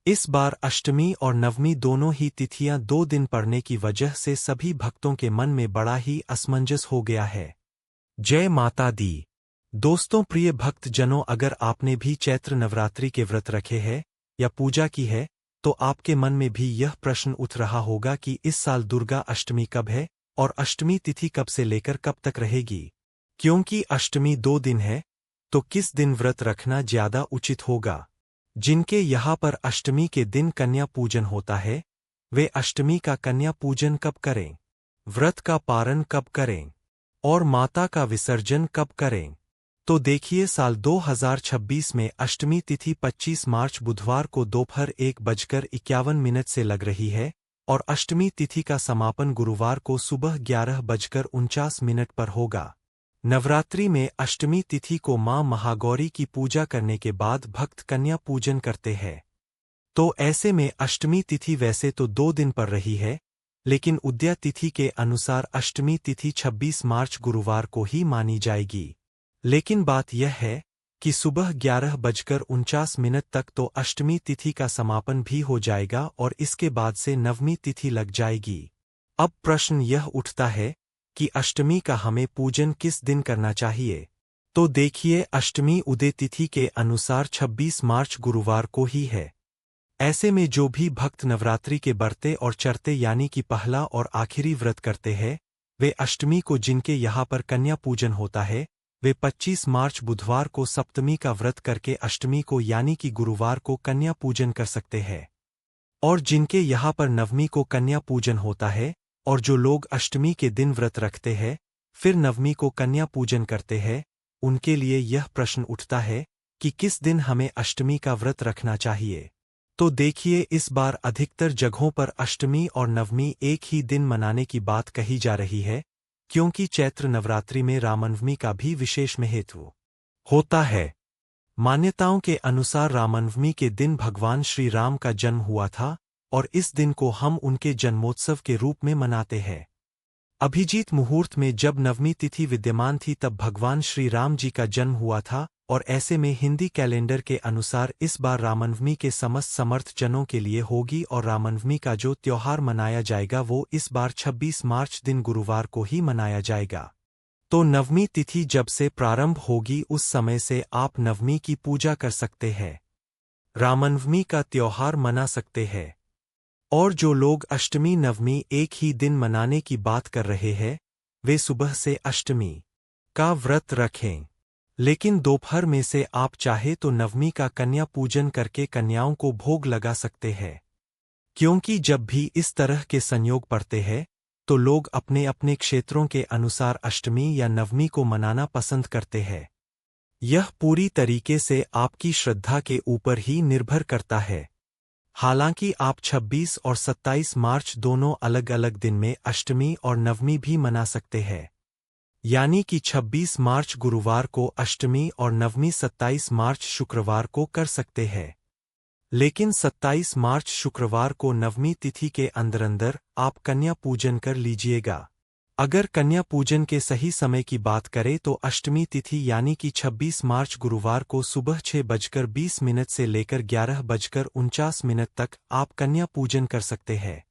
इस बार अष्टमी और नवमी दोनों ही तिथियां 2 दिन पड़ने की वजह से सभी भक्तों के मन में बड़ा ही असमंजस हो गया है। जय माता दी। दोस्तों, प्रिय भक्त जनों, अगर आपने भी चैत्र नवरात्रि के व्रत रखे हैं या पूजा की है तो आपके मन में भी यह प्रश्न उठ रहा होगा कि इस साल दुर्गा अष्टमी कब है और अष्टमी तिथि कब से लेकर कब तक रहेगी। क्योंकि अष्टमी 2 दिन है तो किस दिन व्रत रखना ज्यादा उचित होगा। जिनके यहाँ पर अष्टमी के दिन कन्या पूजन होता है वे अष्टमी का कन्या पूजन कब करें, व्रत का पारण कब करें और माता का विसर्जन कब करें। तो देखिए, साल 2026 में अष्टमी तिथि 25 मार्च बुधवार को दोपहर 1:51 से लग रही है और अष्टमी तिथि का समापन गुरुवार को सुबह 11:49 पर होगा। नवरात्रि में अष्टमी तिथि को मां महागौरी की पूजा करने के बाद भक्त कन्या पूजन करते हैं। तो ऐसे में अष्टमी तिथि वैसे तो 2 दिन पर रही है, लेकिन उदया तिथि के अनुसार अष्टमी तिथि 26 मार्च गुरुवार को ही मानी जाएगी। लेकिन बात यह है कि सुबह 11:49 तक तो अष्टमी तिथि का समापन भी हो जाएगा और इसके बाद से नवमी तिथि लग जाएगी। अब प्रश्न यह उठता है कि अष्टमी का हमें पूजन किस दिन करना चाहिए। तो देखिए, अष्टमी उदय तिथि के अनुसार 26 मार्च गुरुवार को ही है। ऐसे में जो भी भक्त नवरात्रि के बरते और चढ़ते यानी कि पहला और आखिरी व्रत करते हैं वे अष्टमी को, जिनके यहाँ पर कन्या पूजन होता है, वे 25 मार्च बुधवार को सप्तमी का व्रत करके अष्टमी को यानी कि गुरुवार को कन्या पूजन कर सकते हैं। और जिनके यहाँ पर नवमी को कन्या पूजन होता है और जो लोग अष्टमी के दिन व्रत रखते हैं फिर नवमी को कन्या पूजन करते हैं, उनके लिए यह प्रश्न उठता है कि किस दिन हमें अष्टमी का व्रत रखना चाहिए। तो देखिए, इस बार अधिकतर जगहों पर अष्टमी और नवमी एक ही दिन मनाने की बात कही जा रही है, क्योंकि चैत्र नवरात्रि में रामनवमी का भी विशेष महत्व होता है। मान्यताओं के अनुसार रामनवमी के दिन भगवान श्री राम का जन्म हुआ था और इस दिन को हम उनके जन्मोत्सव के रूप में मनाते हैं। अभिजीत मुहूर्त में जब नवमी तिथि विद्यमान थी तब भगवान श्री राम जी का जन्म हुआ था और ऐसे में हिंदी कैलेंडर के अनुसार इस बार रामनवमी के समस्त समर्थ जनों के लिए होगी और रामनवमी का जो त्योहार मनाया जाएगा वो इस बार 26 मार्च दिन गुरुवार को ही मनाया जाएगा। तो नवमी तिथि जब से प्रारंभ होगी उस समय से आप नवमी की पूजा कर सकते हैं, रामनवमी का त्योहार मना सकते हैं। और जो लोग अष्टमी नवमी एक ही दिन मनाने की बात कर रहे हैं वे सुबह से अष्टमी का व्रत रखें, लेकिन दोपहर में से आप चाहे तो नवमी का कन्या पूजन करके कन्याओं को भोग लगा सकते हैं। क्योंकि जब भी इस तरह के संयोग पड़ते हैं तो लोग अपने अपने क्षेत्रों के अनुसार अष्टमी या नवमी को मनाना पसंद करते हैं। यह पूरी तरीके से आपकी श्रद्धा के ऊपर ही निर्भर करता है। हालांकि आप 26 और 27 मार्च दोनों अलग अलग दिन में अष्टमी और नवमी भी मना सकते हैं, यानी कि 26 मार्च गुरुवार को अष्टमी और नवमी 27 मार्च शुक्रवार को कर सकते हैं। लेकिन 27 मार्च शुक्रवार को नवमी तिथि के अंदर आप कन्या पूजन कर लीजिएगा। अगर कन्या पूजन के सही समय की बात करें तो अष्टमी तिथि यानी कि 26 मार्च गुरुवार को सुबह 6:20 से लेकर 11:49 तक आप कन्या पूजन कर सकते हैं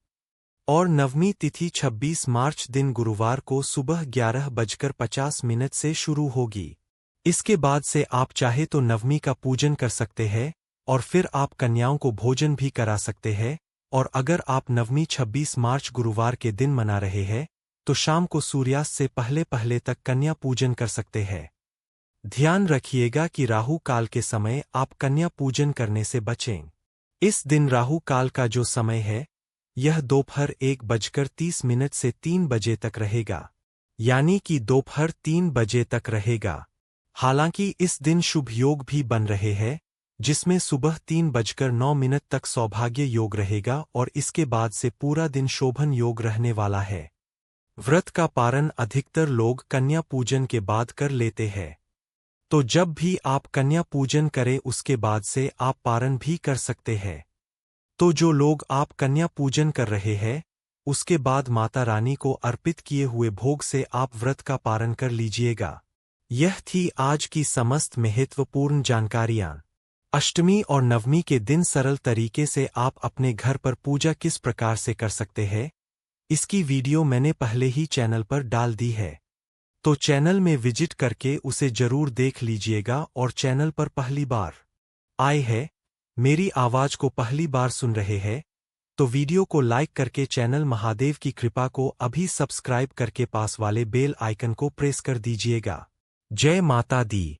और नवमी तिथि 26 मार्च दिन गुरुवार को सुबह 11:50 से शुरू होगी। इसके बाद से आप चाहे तो नवमी का पूजन कर सकते हैं और फिर आप कन्याओं को भोजन भी करा सकते हैं। और अगर आप नवमी 26 मार्च गुरुवार के दिन मना रहे हैं तो शाम को सूर्यास्त से पहले पहले तक कन्या पूजन कर सकते हैं। ध्यान रखिएगा कि राहु काल के समय आप कन्या पूजन करने से बचें। इस दिन राहु काल का जो समय है यह दोपहर 1:30 से 3 बजे तक रहेगा, यानी कि दोपहर 3 बजे तक रहेगा। हालांकि इस दिन शुभ योग भी बन रहे हैं जिसमें सुबह 3:09 तक सौभाग्य योग रहेगा और इसके बाद से पूरा दिन शोभन योग रहने वाला है। व्रत का पारण अधिकतर लोग कन्या पूजन के बाद कर लेते हैं, तो जब भी आप कन्या पूजन करें उसके बाद से आप पारण भी कर सकते हैं। तो जो लोग आप कन्या पूजन कर रहे हैं उसके बाद माता रानी को अर्पित किए हुए भोग से आप व्रत का पारण कर लीजिएगा। यह थी आज की समस्त महत्वपूर्ण जानकारियां। अष्टमी और नवमी के दिन सरल तरीके से आप अपने घर पर पूजा किस प्रकार से कर सकते हैं, इसकी वीडियो मैंने पहले ही चैनल पर डाल दी है। तो चैनल में विजिट करके उसे जरूर देख लीजिएगा और चैनल पर पहली बार आए हैं, मेरी आवाज को पहली बार सुन रहे हैं, तो वीडियो को लाइक करके चैनल महादेव की कृपा को अभी सब्सक्राइब करके पास वाले बेल आइकन को प्रेस कर दीजिएगा। जय माता दी।